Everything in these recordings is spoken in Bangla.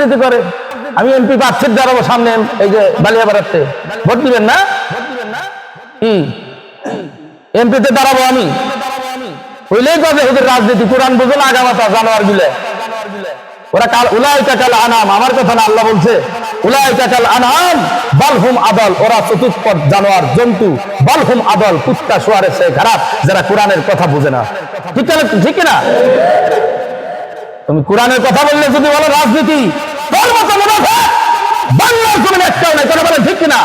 রাজনীতি করে। আমি এমপি প্রার্থী দাঁড়াবো সামনে, এই যে বালিয়াবাড়াতে ভোট দিবেন না? কি এমপিতে দাঁড়াবো আমি, হইলেই কবে হুজুর রাজনীতি? কোরআন বুঝো না আগামাতা জানোয়ার গুলে ওরা। কাল উলাইকা কাল আনাম, আমার কথা না, আল্লাহ বলছে উলাইকা কাল আনাম বালহুম আদল, ওরা চতুষ্পদ জানোয়ার জন্তু, বালহুম আদল, কুত্তা শুয়ারের চেয়ে খারাপ যারা কোরআনের কথা বুঝে না। ঠিক না? তুমি কোরআনের কথা বললে যদি বলো রাজনীতি, তোর মতো মুনাফিক বাংলার জমিনে একটাও নাই, কথা বলে ঠিক কিনা?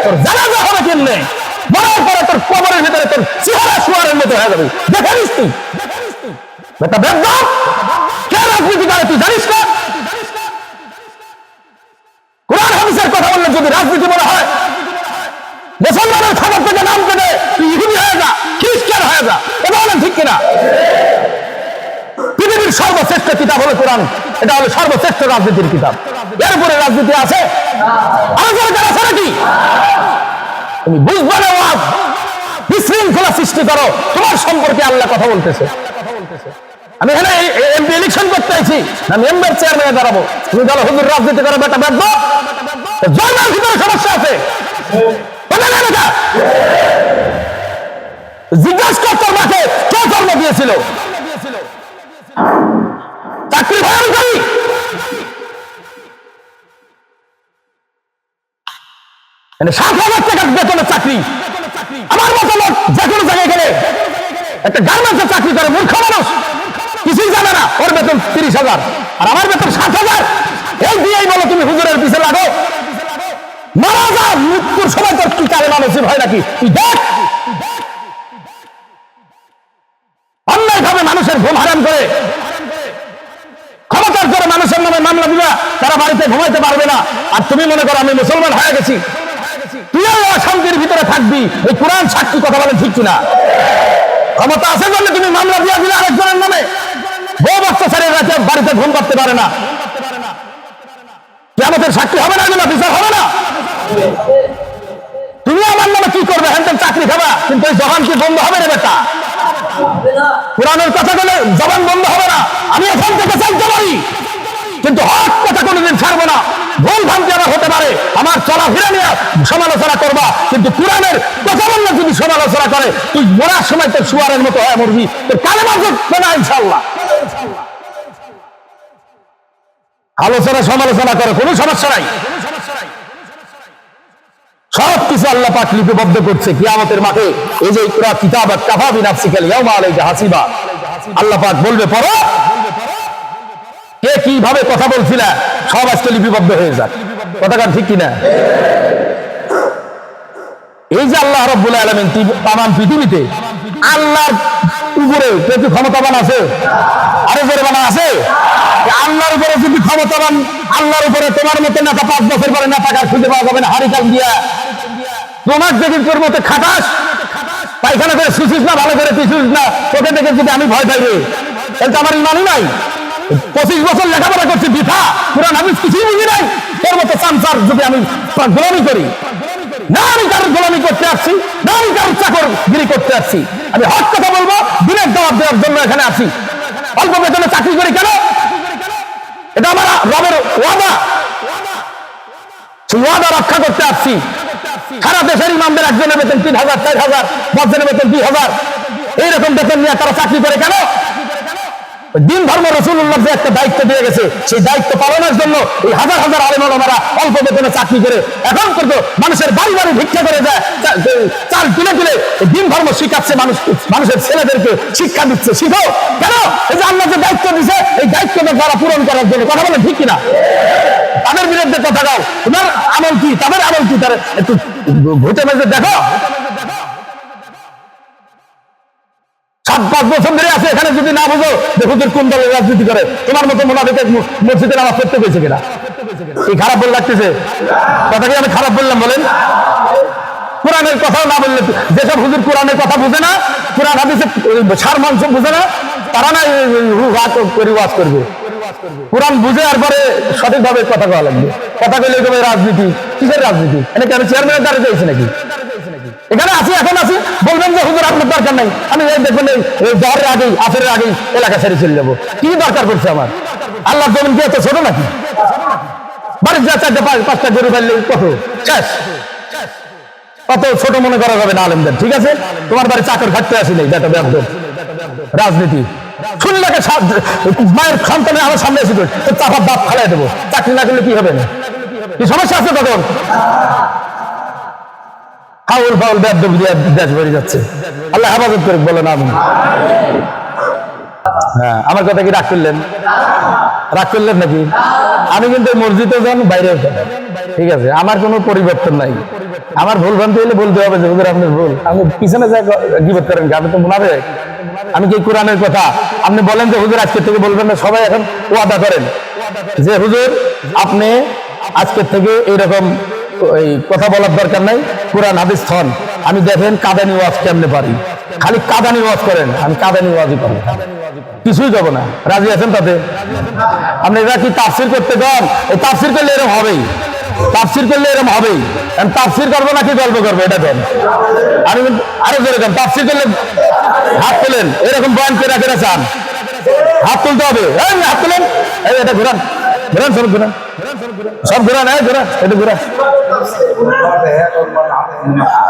তোর জানাজা হবে কেমনে? মরার পরে তোর কবরের ভিতরে তোর চেহারা শুয়ারের মতো হয়ে যাবে। দেখে নিস তুই বেটা বেদম, কে রাজনীতি করে তুই জানিস না? কোরআন হাদিসের কথা বললে যদি রাজনীতি বলা হয়, মুসলমানের খাবার থেকে নাম কেটে তুই ইহুদি হয়ে যা, খ্রিস্টান হয়ে যা, এটা বলেন ঠিক কিনা? পৃথিবীর সর্বশ্রেষ্ঠ কিতাব হলো কোরআন, এটা হলো সর্বশ্রেষ্ঠ রাজনীতির কিতাব। এরপরে রাজনীতি আছে আছে নাকি? তুমি বুঝবে না, বিশৃঙ্খলা সৃষ্টি করো, তোমার সম্পর্কে আল্লাহ কথা বলতেছে। আমি এখানে এমপি ইলেকশন করতে আইছি না, মেম্বার চেয়ারম্যানে দাঁড়াবো। তুমি বলো হুজুর রাজনীতি করে বেটা বেদ, জন্মের ভিতরে সমস্যা আছে। জিজ্ঞাসা কর তোর মাকে কে জন্ম দিয়েছিল? চাকরি ভয়ঙ্করী, মানে 7,000 টাকা বেতনের চাকরি। আমার মতো লোক যে কোনো জায়গায় গেলে একটা গার্মেন্টসে চাকরি করে, মূর্খ মানুষ, কিছুই জানে না, ওর বেতন 30,000 আর আমার বেতন 7,000। এই দিয়েই বলো তুমি হুজুরের পিছে লাগো, মারা যা, মৃত্যুর সময় তোর কি কালেমা নসিব হয় নাকি? তুই দেখ অন্যায় ভাবে মানুষের ঘুম হারাম করে, ক্ষমতার জোরে মানুষের নামে মামলা দিবা, তারা বাড়িতে ঘুমাইতে পারবে না। আর তুমি মনে করো আমি মুসলমান হয়ে গেছি, তুইও অশান্তির ভিতরে থাকবি। এই কোরআন সাক্ষী কথা বলেন ঠিক কিনা? ক্ষমতা আছে বলে তুমি মামলা দিয়ে দিলে আরেকজনের নামে, বউ বাচ্চা ছেড়ে রাতে বাড়িতে ঘুম করতে পারে না, কিয়ামতের সাক্ষী হবে না, এগুলো বিচার হবে না। তুমি আমার নামে কি করবে? হ্যাঁ চাকরি খাবা, কিন্তু এই জবান কি বন্ধ হবে রে বেটা? কোরআনের কথা বলে জবান বন্ধ হবে না। আমি এখান থেকে চাইতে পারি, কিন্তু হক কথা কোনোদিন ছাড়বো না। ভুল ভ্রান্তি আমার হতে পারে, আমার চলাফেরা নিয়ে সমালোচনা করবা, কিন্তু কোরআনের কথা বললে যদি সমালোচনা করে, তুই মরার সময় তোর শুয়ারের মতো হয় মরবি, তোর কালেমা যোগ্য না ইনশাআল্লাহ। আলোচনা সমালোচনা করে কোনো সমস্যা নাই, সব কিছু আল্লাহ পাক লিপিবদ্ধ করছে কিয়ামতের মাঠে। এই যে ইকরা কিতাবাক কাফা বিনাফসিকা ইয়াউমা আলাইকা হাসিবা, আল্লাহ পাক বলবে পড়ো, কে কিভাবে কথা বলছিল সব আজকে লিপিবদ্ধ হয়ে যাক। কথাটা ঠিক কিনা? এই যে আল্লাহ রাব্বুল আলামিন তাম পৃথিবীতে আল্লাহর উপরে কে কি ক্ষমতাবান আছে? আরো জোরে বানা আছে? আল্লাহর উপরে যদি ক্ষমতাবান, আল্লাহর উপরে তোমার মতো নেতা 5 বছর পরে নেতা কার খুঁজে পাওয়া যাবে না, হারিকাল দিয়া তোমার যদি তোর মতো খাটাস, পায়খানা করে শুছিস না, ভালো করে পিছিস না, তোকে দেখে যদি আমি ভয় পাইবে, তাহলে তো আমার ইমানই নাই। 25 বছর লেখাপড়া করছি বৃথা, কোরআন হাদিস কিছুই বুঝি নাই। তোর মতো চামচার যদি আমি গোলামি করি, না আমি কারোর গোলামি করতে আসছি, না আমি কারোর চাকরগিরি করতে আসছি। আমি হক কথা বলবো, দিনের জবাব দেওয়ার জন্য এখানে আছি। অল্প বেতনে চাকরি করি কেন? এটা আমার রবের ওয়াদা, সেই ওয়াদা রক্ষা করতে আসছি। সারা দেশের ইমামদের একজনের বেতন 3,000, 4,000, 5 জনের বেতন 2,000, এইরকম বেতন নিয়ে তারা চাকরি করে কেন? দিন ধর্ম রাসূলুল্লাহ যে একটা দায়িত্ব দিয়ে গেছে, সেই দায়িত্ব পালনের জন্য এই হাজার হাজার আলেম ওলামারা অল্প বেতনে চাকরি করে এখন পর্যন্ত মানুষের বাড়ি বাড়ি ভিক্ষা করে যায়, চাল তুলে তুলে দিন ধর্ম শিখাচ্ছে, মানুষের ছেলেদেরকে শিক্ষা দিচ্ছে। শিখো কেন? এই যে আল্লাহ যে দায়িত্ব দিচ্ছে, এই দায়িত্বটা তারা পূরণ করার জন্য। কথা বলে ঠিক কিনা? তাদের বিরুদ্ধে কথা গাও, তোমার আমল কি, তাদের আমল কি, তারা একটু ভোটে মেজে দেখো। 7-5 বছর ধরে আছে এখানে, যদি না বুঝো হুজুর কোন দলের রাজনীতি করে, তোমার মতো মুনাফিক মসজিদে নামাজ পড়তে পেয়েছে কিনা? কি খারাপ বলে লাগতেছে? কথা কি আমি খারাপ বললাম বলেন? কোরআনের কথাও না বললে, যেসব হুজুর কোরআনের কথা বুঝে না, কোরআন হাদিসে সার মাংস বুঝে না, তারা না ওয়াজ করবে। কোরআন বুঝে আর পরে সঠিকভাবে কথা বলা লাগবে। কথা বলে রাজনীতি, কিসের রাজনীতি? এনেকে আমি চেয়ারম্যানের দ্বারা চাইছি নাকি? এখানে আছি, এখন আছি, বলবেন যে হুজুর আপনার দরকার নাই, আমি এই দেখবেন এই জহরের আগেই, আসরের আগেই এলাকা ছেড়ে চলে যাবো। কি দরকার পড়ছে আমার? আল্লাহর জমিন কি এত ছোট নাকি? মাস যা 4-5টা গরু ফেললে কত শেষ। কত ছোট মনে করা যাবে না আলেমদের, ঠিক আছে? তোমার বাড়ি চাকর খাটতে আসি নাই, বেটা বেদব রাজনীতি শুনলাকে মায়ের সন্তানের আমার সামনে এসে চাপার বাপ ফালাই দেবো, চাকরি না করলে কি হবে না? কি সমস্যা আছে তখন? ফাউল ফাউল বেদব দিয়ে দেশ বেরিয়ে যাচ্ছে। আল্লাহ হেফাজত করে, বলে না আমি। হ্যাঁ, আমার কথা কি রাগ করলেন? রাগ করলেন নাকি? আমি কিন্তু মসজিদে যান, বাইরেও যান, ঠিক আছে? আমার কোনো পরিবর্তন নাই। আমার ভুল ভ্রান্তি হলে বলতে হবে যে হুজুর আপনার ভুল। আপনি পিছনে যা গিবত করেন, আপনি তো মুনাফিক। আমি কি কোরআনের কথা আপনি বলেন যে হুজুর আজকের থেকে বলবেন না? সবাই এখন ওয়াদা করেন যে হুজুর আপনি আজকের থেকে এইরকম এই কথা বলার দরকার নাই, কোরআন হাদিস হন। আমি দেখেন কাদানি ওয়াজ কেমনে পারি, খালি কাদানি ওয়াজ করেন, আমি কাদানি ওয়াজই করবো, কিছুই যাবো না। রাজি আছেন তাতে? আপনি এরা কি তাফসির করতে যান? এই তাফসির করলে এরকম হবেই, তাফসির করলে এরকম হবেই। তাফসির করবো নাকি গল্প করবো এটা দেন। আমি আরো জোরে দেন, তাফসির করলে হাত তোলেন। এরকম বয়ান কেরা কেরা চান? হাত তুলতে হবে। হাত তোলেন, এটা ঘুরান, ঘুরান, সব ঘুরান, সব ঘুরান, ঘুরান, এটা ঘুরান।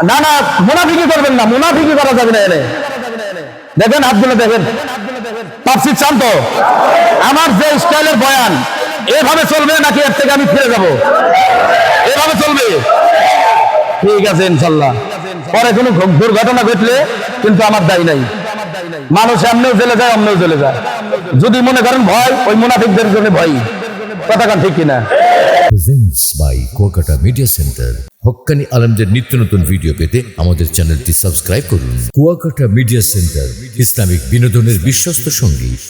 না না, মুনাফিকি করবেন না, মুনাফিকি করা যাবে না। এনে দেখেন হাতগুলো দেখেন। তাফসির চান তো? আমার যে স্টাইলের বয়ান এভাবে চলবে নাকি এর থেকে আমি ফিরে যাব? এভাবে চলবে, ঠিক আছে ইনশাল্লাহ। পরে কোনো দুর্ঘটনা ঘটলে কিন্তু আমার দায় নাই। মানুষ এমনিও চলে যায়, অমনিও চলে যায়। যদি মনে করেন ভয়, ওই মুনাফিকদের জন্য ভয়। কথা কান ঠিক কিনা? Presents by Kuakata media centre. হক্কানি আলেমদের নিত্য নতুন ভিডিও পেতে আমাদের চ্যানেলটি সাবস্ক্রাইব করুন। কুয়াকাটা মিডিয়া সেন্টার, ইসলামিক বিনোদনের বিশ্বস্ত সঙ্গী।